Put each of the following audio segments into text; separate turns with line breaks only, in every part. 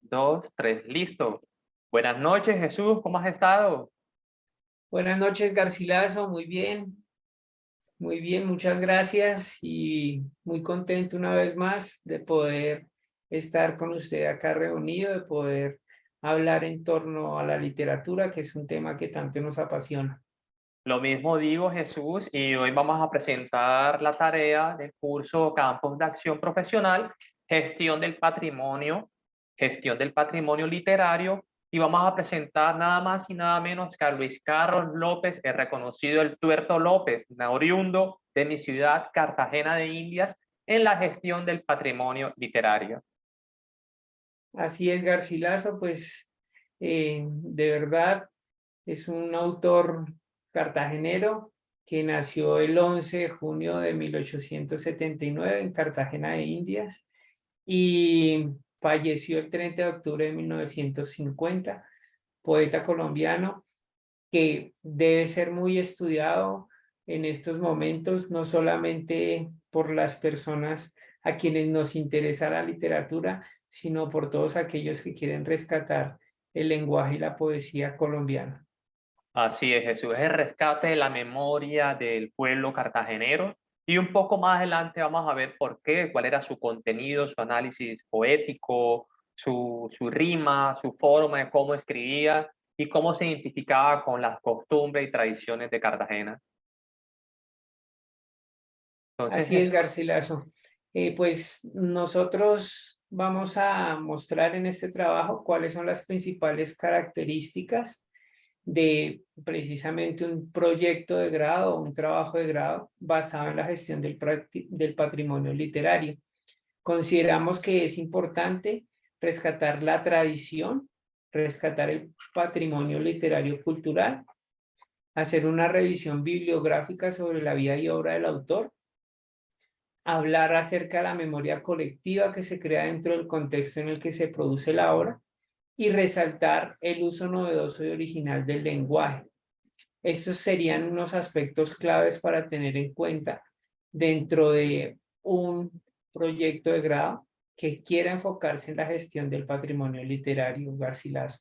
Dos, tres, listo. Buenas noches, Jesús, ¿cómo has estado?
Buenas noches, Garcilaso, muy bien, muchas gracias y muy contento una vez más de poder estar con usted acá reunido, de poder hablar en torno a la literatura, que es un tema que tanto nos apasiona.
Lo mismo digo, Jesús, y hoy vamos a presentar la tarea del curso Campos de Acción Profesional, Gestión del Patrimonio Literario, y vamos a presentar nada más y nada menos que a Luis Carlos López, el reconocido el Tuerto López, oriundo de mi ciudad, Cartagena de Indias, en la gestión del patrimonio literario.
Así es, Garcilaso, pues de verdad es un autor cartagenero que nació el 11 de junio de 1879 en Cartagena de Indias y falleció el 30 de octubre de 1950, poeta colombiano que debe ser muy estudiado en estos momentos, no solamente por las personas a quienes nos interesa la literatura, sino por todos aquellos que quieren rescatar el lenguaje y la poesía colombiana.
Así es, Jesús, es el rescate de la memoria del pueblo cartagenero y un poco más adelante vamos a ver por qué, cuál era su contenido, su análisis poético, su rima, su forma de cómo escribía y cómo se identificaba con las costumbres y tradiciones de Cartagena. Entonces,
Así es, Garcilaso. Pues nosotros vamos a mostrar en este trabajo cuáles son las principales características de precisamente un proyecto de grado o un trabajo de grado basado en la gestión del patrimonio literario. Consideramos que es importante rescatar la tradición, rescatar el patrimonio literario cultural, hacer una revisión bibliográfica sobre la vida y obra del autor, hablar acerca de la memoria colectiva que se crea dentro del contexto en el que se produce la obra y resaltar el uso novedoso y original del lenguaje. Estos serían unos aspectos claves para tener en cuenta dentro de un proyecto de grado que quiera enfocarse en la gestión del patrimonio literario, Garcilaso.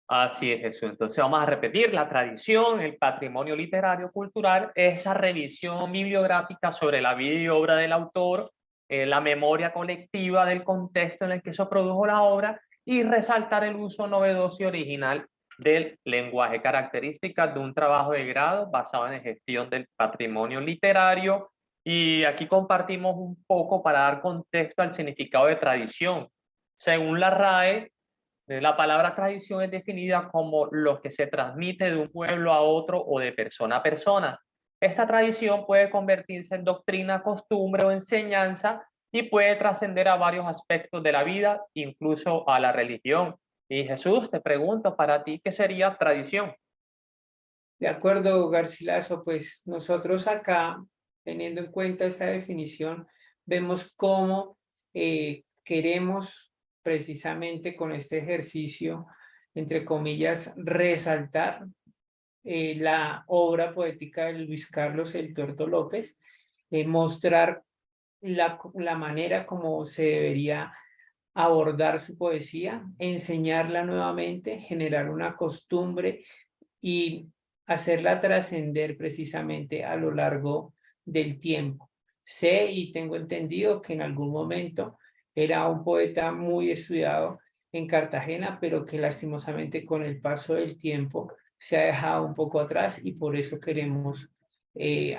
así es, Jesús. Entonces vamos a repetir la tradición, el patrimonio literario cultural, esa revisión bibliográfica sobre la vida y obra del autor, la memoria colectiva del contexto en el que se produjo la obra y resaltar el uso novedoso y original del lenguaje, características de un trabajo de grado basado en la gestión del patrimonio literario. Y aquí compartimos un poco para dar contexto al significado de tradición. Según la RAE, la palabra tradición es definida como lo que se transmite de un pueblo a otro o de persona a persona. Esta tradición puede convertirse en doctrina, costumbre o enseñanza y puede trascender a varios aspectos de la vida, incluso a la religión. Y Jesús, te pregunto para ti, ¿qué sería tradición?
De acuerdo, Garcilaso, pues nosotros acá, teniendo en cuenta esta definición, vemos cómo queremos precisamente con este ejercicio, entre comillas, resaltar la obra poética de Luis Carlos El Tuerto López, mostrar la manera como se debería abordar su poesía, enseñarla nuevamente, generar una costumbre y hacerla trascender precisamente a lo largo del tiempo. Sé y tengo entendido que en algún momento era un poeta muy estudiado en Cartagena, pero que lastimosamente con el paso del tiempo se ha dejado un poco atrás y por eso queremos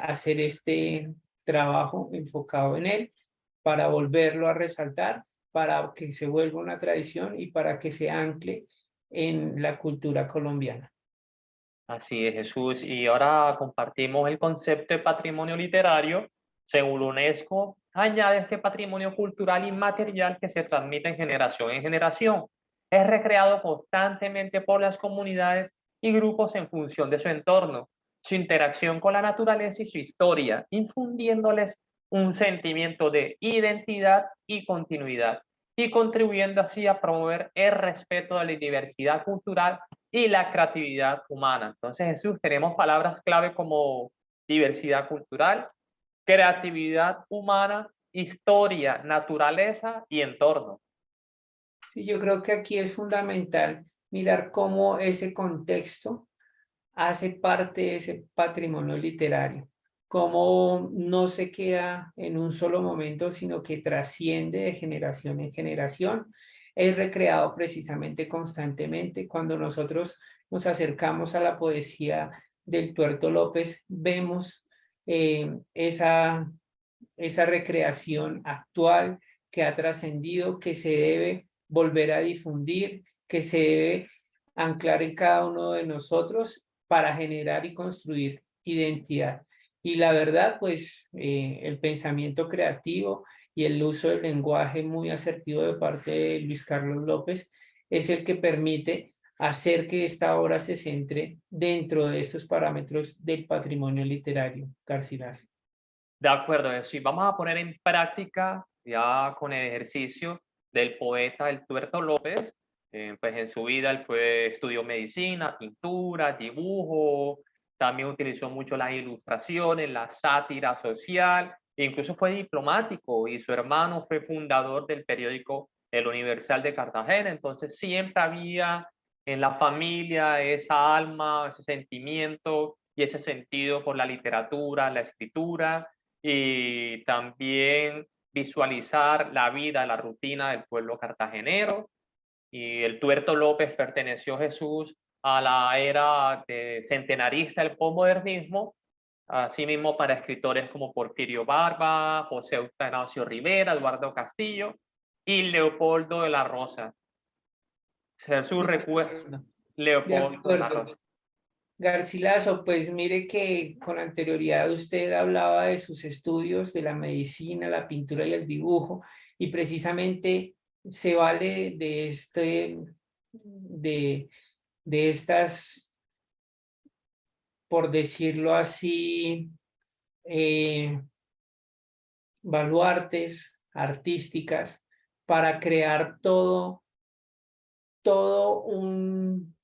hacer este trabajo enfocado en él para volverlo a resaltar, para que se vuelva una tradición y para que se ancle en la cultura colombiana.
Así es, Jesús. Y ahora compartimos el concepto de patrimonio literario. Según la UNESCO, añade este patrimonio cultural inmaterial que se transmite en generación en generación. Es recreado constantemente por las comunidades y grupos en función de su entorno, su interacción con la naturaleza y su historia, infundiéndoles un sentimiento de identidad y continuidad, y contribuyendo así a promover el respeto de la diversidad cultural y la creatividad humana. Entonces, Jesús, tenemos palabras clave como diversidad cultural, creatividad humana, historia, naturaleza y entorno.
Sí, yo creo que aquí es fundamental mirar cómo ese contexto hace parte de ese patrimonio literario, cómo no se queda en un solo momento, sino que trasciende de generación en generación, es recreado precisamente constantemente. Cuando nosotros nos acercamos a la poesía del Tuerto López, vemos esa recreación actual que ha trascendido, que se debe volver a difundir, que se debe anclar en cada uno de nosotros para generar y construir identidad. Y la verdad, pues el pensamiento creativo y el uso del lenguaje muy asertivo de parte de Luis Carlos López es el que permite hacer que esta obra se centre dentro de estos parámetros del patrimonio literario, Garcilaso.
De acuerdo, sí, vamos a poner en práctica ya con el ejercicio del poeta El Tuerto López. Pues en su vida él estudió medicina, pintura, dibujo, también utilizó mucho las ilustraciones, la sátira social, e incluso fue diplomático y su hermano fue fundador del periódico El Universal de Cartagena. Entonces siempre había en la familia esa alma, ese sentimiento y ese sentido por la literatura, la escritura y también visualizar la vida, la rutina del pueblo cartagenero. Y el Tuerto López perteneció Jesús a la era centenarista del posmodernismo, asimismo para escritores como Porfirio Barba, José Eustanasio Rivera, Eduardo Castillo y Leopoldo de la Rosa. Jesús
De
recuerda
acuerdo. De
Leopoldo de la
acuerdo.
Rosa.
Garcilaso, pues mire que con anterioridad usted hablaba de sus estudios de la medicina, la pintura y el dibujo, y precisamente se vale de estas, por decirlo así, eh, baluartes artísticas para crear todo un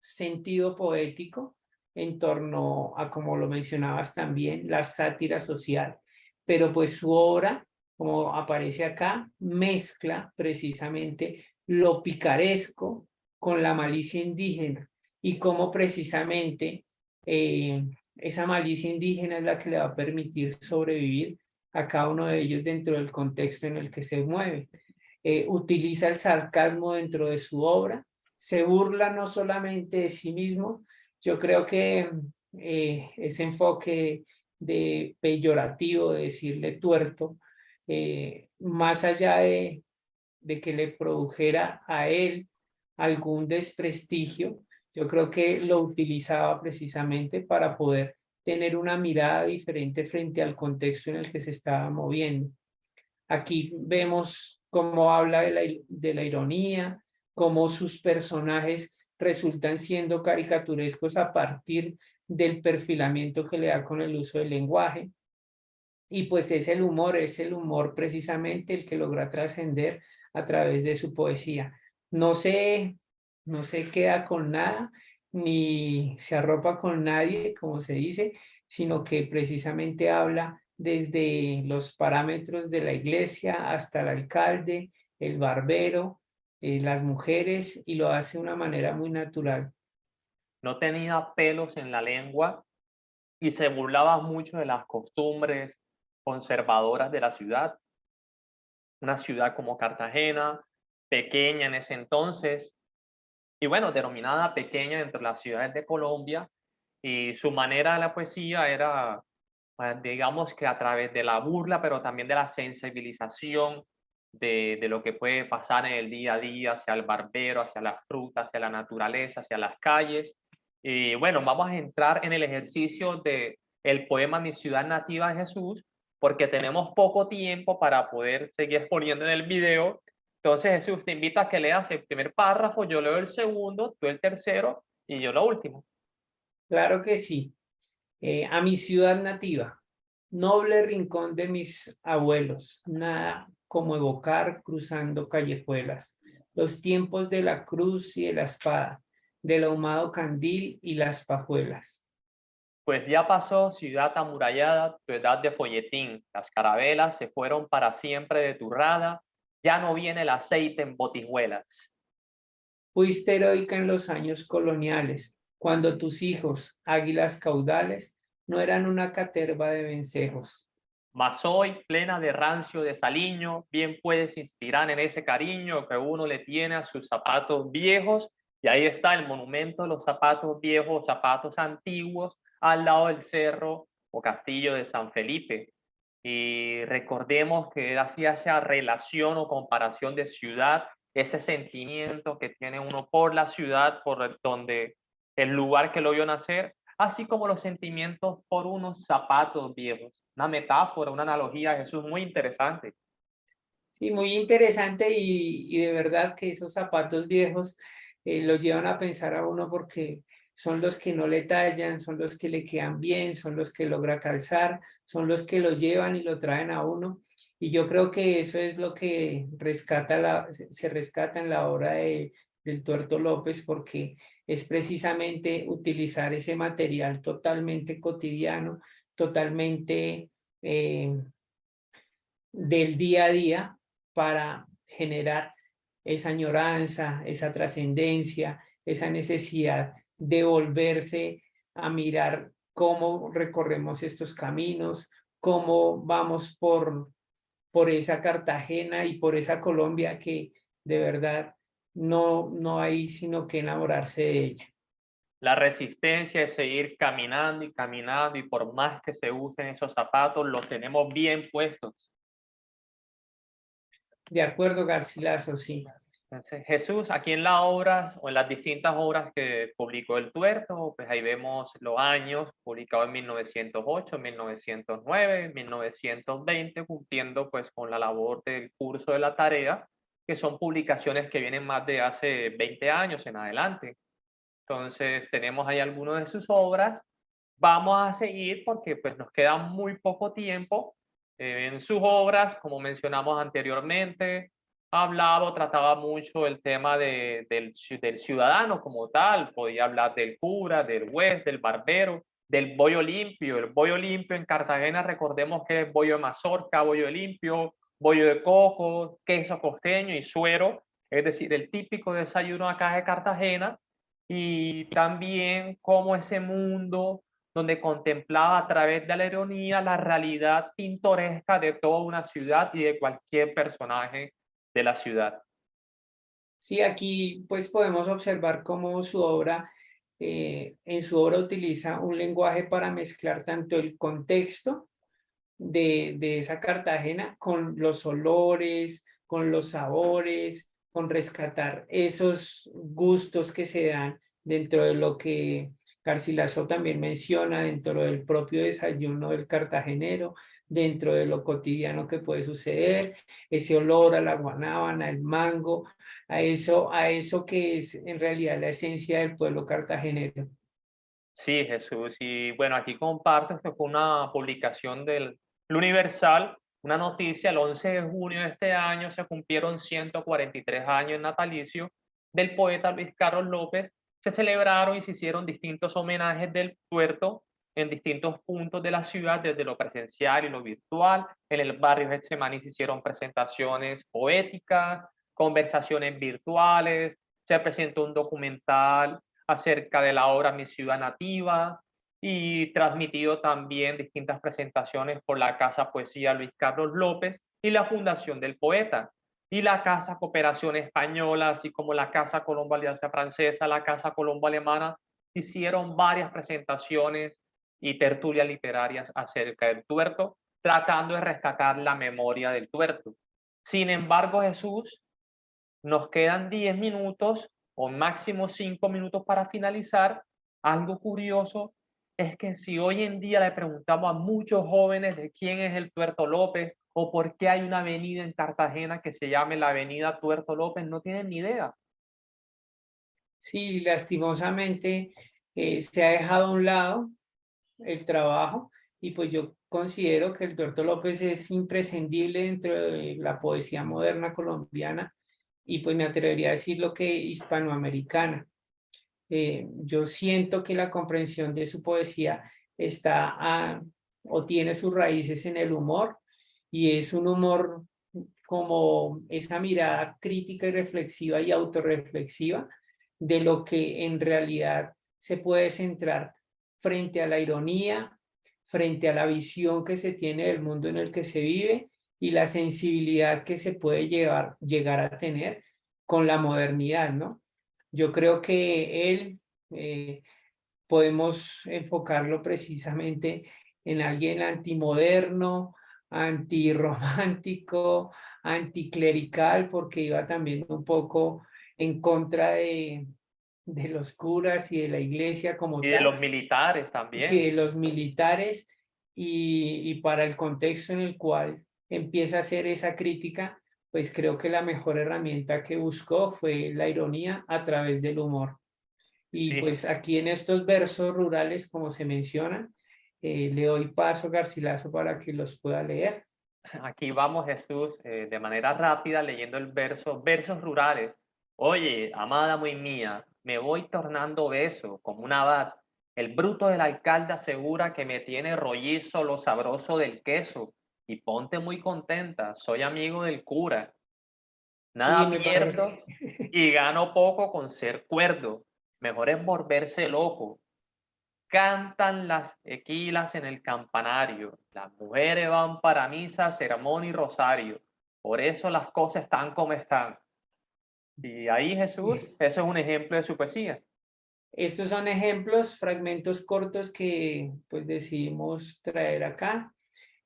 sentido poético en torno a, como lo mencionabas también, la sátira social. Pero pues su obra, como aparece acá, mezcla precisamente lo picaresco con la malicia indígena y cómo precisamente esa malicia indígena es la que le va a permitir sobrevivir a cada uno de ellos dentro del contexto en el que se mueve. Utiliza el sarcasmo dentro de su obra, se burla no solamente de sí mismo, yo creo que ese enfoque de peyorativo, de decirle tuerto, más allá de que le produjera a él algún desprestigio, yo creo que lo utilizaba precisamente para poder tener una mirada diferente frente al contexto en el que se estaba moviendo. Aquí vemos cómo habla de la ironía, cómo sus personajes resultan siendo caricaturescos a partir del perfilamiento que le da con el uso del lenguaje. Y pues es el humor precisamente el que logra trascender a través de su poesía. No se, no se queda con nada, ni se arropa con nadie, como se dice, sino que precisamente habla desde los parámetros de la iglesia hasta el alcalde, el barbero, las mujeres, y lo hace de una manera muy natural.
No tenía pelos en la lengua y se burlaba mucho de las costumbres conservadoras de la ciudad, una ciudad como Cartagena, pequeña en ese entonces, y bueno, denominada pequeña entre las ciudades de Colombia, y su manera de la poesía era, digamos que a través de la burla, pero también de la sensibilización de lo que puede pasar en el día a día, hacia el barbero, hacia las frutas, hacia la naturaleza, hacia las calles. Y bueno, vamos a entrar en el ejercicio de el poema Mi ciudad nativa de Jesús, porque tenemos poco tiempo para poder seguir exponiendo en el video. Entonces, Jesús, te invito a que leas el primer párrafo, yo leo el segundo, tú el tercero y yo lo último.
Claro que sí. A mi ciudad nativa, noble rincón de mis abuelos, nada como evocar cruzando callejuelas, los tiempos de la cruz y de la espada, del ahumado candil y las pajuelas.
Pues ya pasó, ciudad amurallada, tu edad de folletín. Las carabelas se fueron para siempre de tu rada. ya no viene el aceite en botijuelas.
Fuiste heroica en los años coloniales, cuando tus hijos, águilas caudales, no eran una caterva de vencejos.
Mas hoy, plena de rancio desaliño, bien puedes inspirar en ese cariño que uno le tiene a sus zapatos viejos. Y ahí está el monumento de los zapatos viejos, zapatos antiguos, al lado del cerro o castillo de San Felipe. Y recordemos que hacía esa relación o comparación de ciudad, ese sentimiento que tiene uno por la ciudad, donde el lugar que lo vio nacer, así como los sentimientos por unos zapatos viejos. Una metáfora, una analogía, Jesús, muy interesante.
Sí, muy interesante y de verdad que esos zapatos viejos los llevan a pensar a uno porque son los que no le tallan, son los que le quedan bien, son los que logra calzar, son los que lo llevan y lo traen a uno. Y yo creo que eso es lo que se rescata en la obra del Tuerto López porque es precisamente utilizar ese material totalmente cotidiano, totalmente del día a día para generar esa añoranza, esa trascendencia, esa necesidad de volverse a mirar cómo recorremos estos caminos, cómo vamos por esa Cartagena y por esa Colombia que de verdad no hay sino que enamorarse de ella.
La resistencia es seguir caminando y caminando y por más que se usen esos zapatos, los tenemos bien puestos.
De acuerdo, Garcilaso, sí.
Entonces, Jesús, aquí en la obra o en las distintas obras que publicó el Tuerto, pues ahí vemos los años, publicado en 1908, 1909, 1920, cumpliendo pues con la labor del curso de la tarea, que son publicaciones que vienen más de hace 20 años en adelante. Entonces, tenemos ahí algunas de sus obras. Vamos a seguir porque pues nos queda muy poco tiempo. En sus obras, como mencionamos anteriormente, hablaba o trataba mucho el tema del ciudadano como tal. Podía hablar del cura, del juez, del barbero, del bollo limpio. El bollo limpio en Cartagena, recordemos que es bollo de mazorca, bollo limpio, bollo de coco, queso costeño y suero. Es decir, el típico desayuno acá de Cartagena y también cómo ese mundo donde contemplaba a través de la ironía la realidad pintoresca de toda una ciudad y de cualquier personaje de la ciudad.
Sí, aquí pues podemos observar cómo en su obra utiliza un lenguaje para mezclar tanto el contexto de esa Cartagena con los olores, con los sabores, con rescatar esos gustos que se dan dentro de lo que Garcilaso también menciona, dentro del propio desayuno del cartagenero, dentro de lo cotidiano que puede suceder, ese olor a la guanábana, el mango, a eso que es en realidad la esencia del pueblo cartagenero.
Sí, Jesús. Y bueno, aquí comparto que fue una publicación del Universal, una noticia, el 11 de junio de este año se cumplieron 143 años natalicio del poeta Luis Carlos López. Se celebraron y se hicieron distintos homenajes del puerto en distintos puntos de la ciudad, desde lo presencial y lo virtual. En el barrio Getsemaní se hicieron presentaciones poéticas, conversaciones virtuales, se presentó un documental acerca de la obra Mi Ciudad Nativa y transmitido también distintas presentaciones por la Casa Poesía Luis Carlos López y la Fundación del Poeta y la Casa Cooperación Española, así como la Casa Colombo Alianza Francesa, la Casa Colombo Alemana, hicieron varias presentaciones y tertulias literarias acerca del tuerto, tratando de rescatar la memoria del tuerto. Sin embargo, Jesús, nos quedan 10 minutos o máximo 5 minutos para finalizar. Algo curioso es que si hoy en día le preguntamos a muchos jóvenes de quién es el Tuerto López o por qué hay una avenida en Cartagena que se llame la Avenida Tuerto López, no tienen ni idea.
Sí, lastimosamente se ha dejado a un lado el trabajo y pues yo considero que el Tuerto López es imprescindible dentro de la poesía moderna colombiana y pues me atrevería a decir lo que hispanoamericana. Yo siento que la comprensión de su poesía o tiene sus raíces en el humor y es un humor como esa mirada crítica y reflexiva y autorreflexiva de lo que en realidad se puede centrar frente a la ironía, frente a la visión que se tiene del mundo en el que se vive y la sensibilidad que se puede llegar a tener con la modernidad, ¿no? Yo creo que él podemos enfocarlo precisamente en alguien antimoderno, antirromántico, anticlerical, porque iba también un poco en contra de los curas y de la iglesia como
Y de
tal,
los militares
y
también.
de los militares, y para el contexto en el cual empieza a hacer esa crítica, pues creo que la mejor herramienta que buscó fue la ironía a través del humor. Y
Sí,
pues aquí en estos versos rurales, como se mencionan, le doy paso a Garcilaso para que los pueda leer.
aquí vamos, Jesús, de manera rápida leyendo el verso, versos rurales. Oye, amada muy mía, me voy tornando beso como un abad. El bruto del alcalde asegura que me tiene rollizo lo sabroso del queso. Y ponte muy contenta, soy amigo del cura.
Sí,
Nada
me
pierdo
parece.
y gano poco con ser cuerdo. Mejor es volverse loco. Cantan las equilas en el campanario. Las mujeres van para misa, sermón y rosario. Por eso las cosas están como están. Y ahí Jesús,
Sí.
ese es un ejemplo de su poesía.
Estos son ejemplos, fragmentos cortos que pues decidimos traer acá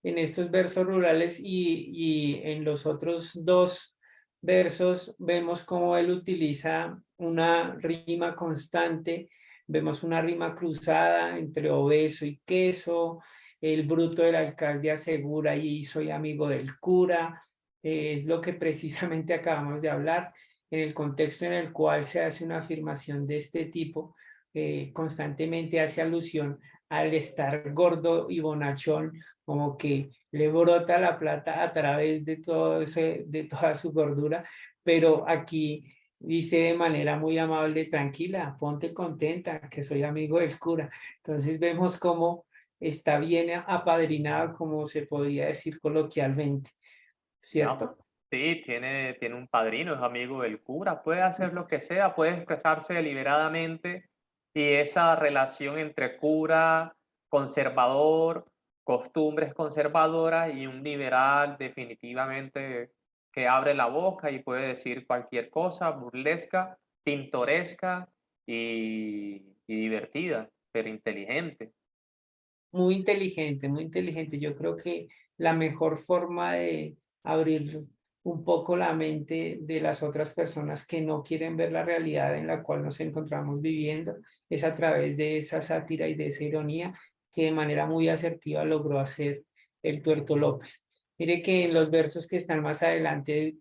en estos versos rurales y en los otros dos versos vemos cómo él utiliza una rima constante, vemos una rima cruzada entre obeso y queso, el bruto del alcalde asegura y soy amigo del cura, es lo que precisamente acabamos de hablar, en el contexto en el cual se hace una afirmación de este tipo, constantemente hace alusión al estar gordo y bonachón, como que le brota la plata a través de todo ese, de toda su gordura, pero aquí dice de manera muy amable, tranquila, ponte contenta, que soy amigo del cura. Entonces vemos cómo está bien apadrinado, como se podría decir coloquialmente,
No,
¿cierto?
sí, tiene un padrino, es amigo del cura, puede hacer lo que sea, puede expresarse deliberadamente y esa relación entre cura, conservador, costumbres conservadoras y un liberal definitivamente que abre la boca y puede decir cualquier cosa, burlesca, pintoresca y divertida, pero inteligente.
Muy inteligente, muy inteligente. Yo creo que la mejor forma de abrir un poco la mente de las otras personas que no quieren ver la realidad en la cual nos encontramos viviendo es a través de esa sátira y de esa ironía que de manera muy asertiva logró hacer el Tuerto López. Mire que en los versos que están más adelante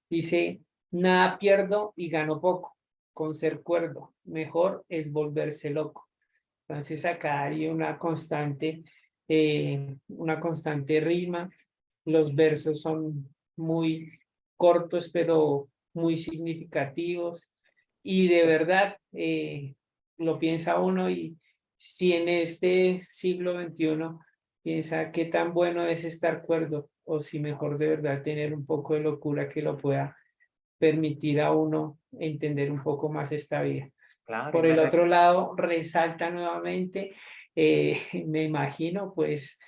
dice, nada pierdo y gano poco, con ser cuerdo, mejor es volverse loco. Entonces acá hay una constante rima. Los versos son muy cortos, pero muy significativos. Y de verdad, lo piensa uno y si en este siglo XXI piensa qué tan bueno es estar cuerdo o si mejor de verdad tener un poco de locura que lo pueda permitir a uno entender un poco más esta vida.
Claro, y
Por
me,
el otro lado, resalta nuevamente, me imagino, pues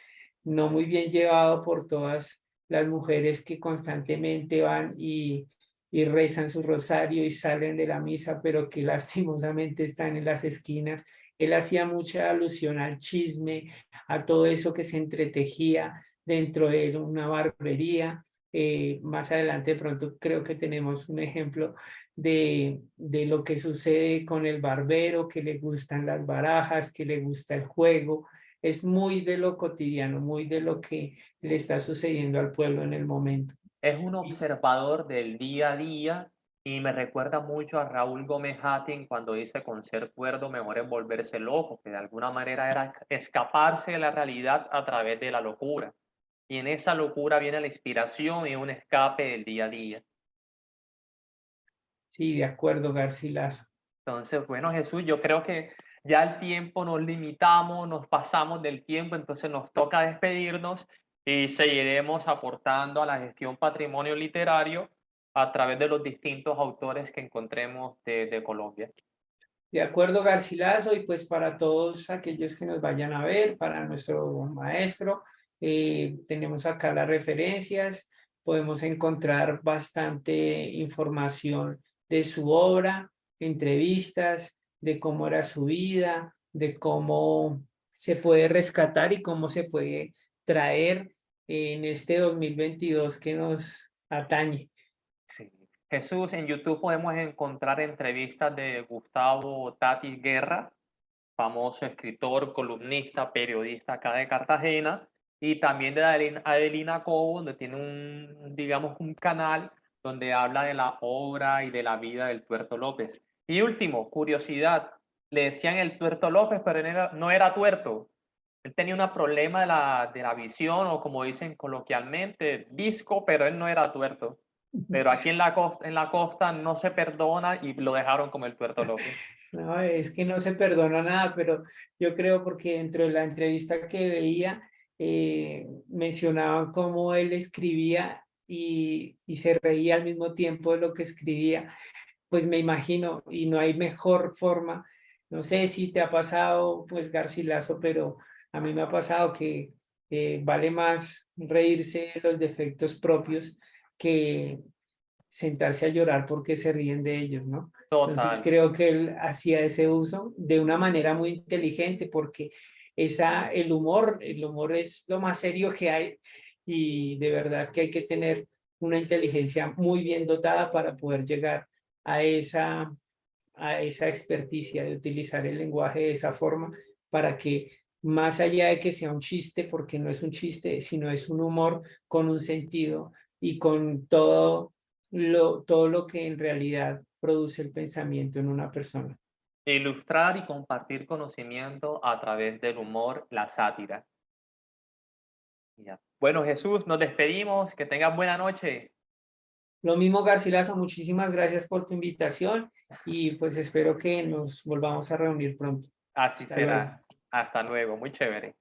no muy bien llevado por todas las mujeres que constantemente van y rezan su rosario y salen de la misa, pero que lastimosamente están en las esquinas. Él hacía mucha alusión al chisme, a todo eso que se entretejía dentro de una barbería. Más adelante de pronto creo que tenemos un ejemplo de lo que sucede con el barbero, que le gustan las barajas, que le gusta el juego. Es muy de lo cotidiano, muy de lo que le está sucediendo al pueblo en el momento.
es un observador del día a día y me recuerda mucho a Raúl Gómez Hattin cuando dice con ser cuerdo mejor es volverse loco, que de alguna manera era escaparse de la realidad a través de la locura. Y en esa locura viene la inspiración y un escape del día a día.
Sí, de acuerdo, Garcilaso.
Entonces, bueno, Jesús, yo creo que ya el tiempo nos limitamos, nos pasamos del tiempo, entonces nos toca despedirnos y seguiremos aportando a la gestión patrimonio literario a través de los distintos autores que encontremos de Colombia.
De acuerdo, Garcilaso, y pues para todos aquellos que nos vayan a ver, para nuestro maestro, tenemos acá las referencias, podemos encontrar bastante información de su obra, entrevistas, de cómo era su vida, de cómo se puede rescatar y cómo se puede traer en este 2022 que nos atañe.
Sí. Jesús, en YouTube podemos encontrar entrevistas de Gustavo Tati Guerra, famoso escritor, columnista, periodista acá de Cartagena, y también de Adelina Cobo, donde tiene digamos, un canal donde habla de la obra y de la vida del Tuerto López. Y último, curiosidad, le decían el Tuerto López, pero no era tuerto. Él tenía un problema de la visión, o como dicen coloquialmente, disco, pero él no era tuerto. Pero aquí en la costa no se perdona y lo dejaron como el Tuerto López.
No, es que no se perdona nada, pero yo creo porque dentro de la entrevista que veía, mencionaban cómo él escribía y se reía al mismo tiempo de lo que escribía. Pues me imagino, y no hay mejor forma. No sé si te ha pasado, pues Garcilaso, pero a mí me ha pasado que vale más reírse de los defectos propios que sentarse a llorar porque se ríen de ellos, ¿no? Entonces
Total.
creo que él hacía ese uso de una manera muy inteligente porque el humor es lo más serio que hay y de verdad que hay que tener una inteligencia muy bien dotada para poder llegar a esa experticia de utilizar el lenguaje de esa forma para que más allá de que sea un chiste, porque no es un chiste, sino es un humor con un sentido y con todo lo que en realidad produce el pensamiento en una persona.
Ilustrar y compartir conocimiento a través del humor, la sátira. Ya. Bueno, Jesús, nos despedimos. Que tengas buena noche.
Lo mismo, Garcilaso, muchísimas gracias por tu invitación y pues espero que nos volvamos a reunir pronto.
Así
Hasta luego.
será. Hasta luego. Muy chévere.